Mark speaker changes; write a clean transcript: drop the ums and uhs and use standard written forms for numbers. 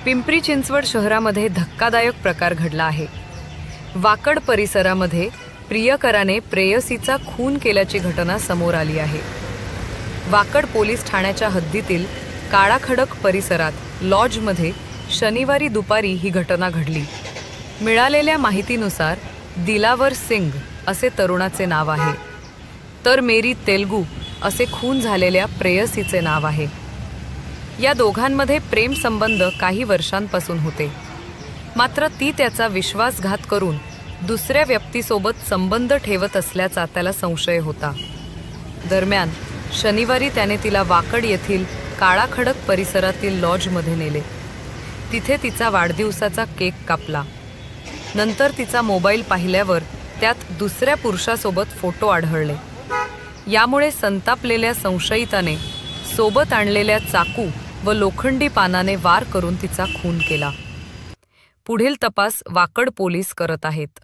Speaker 1: पिंपरी चिंचवड शहरामध्ये धक्कादायक प्रकार घडला आहे। वाकड परिसरामध्ये प्रियकराने प्रेयसीचा खून केल्याची घटना समोर आली आहे। वाकड पोलीस ठाण्याच्या हद्दीतील काळाखडक परिसरात लॉजमध्ये शनिवारी दुपारी ही घटना घडली। मिळालेल्या माहितीनुसार दिलावर सिंग असे तरुणाचे नाव आहे, तर मेरी तेलगू असे खून झालेल्या प्रेयसीचे नाव आहे। या दोघांमध्ये प्रेम संबंध काही वर्षांपासून होते, मात्र ती त्याचा विश्वासघात करून दुसऱ्या व्यक्तीसोबत संबंध ठेवत असल्याचा त्याला संशय होता। दरम्यान शनिवारी त्याने तिला वाकड येथील काळाखडक परिसरातील लॉजमध्ये नेले। तिथे तिचा वाढदिवसाचा केक कापला। नंतर तिचा मोबाईल पाहिल्यावर त्यात दुसऱ्या पुरुषासोबत फोटो आढळले। यामुळे संतापलेल्या संशयिताने सोबत आणलेल्या चाकू व लोखंडी पानाने वार करून तिचा खून केला। पुढील तपास वाकड पोलीस करत आहेत।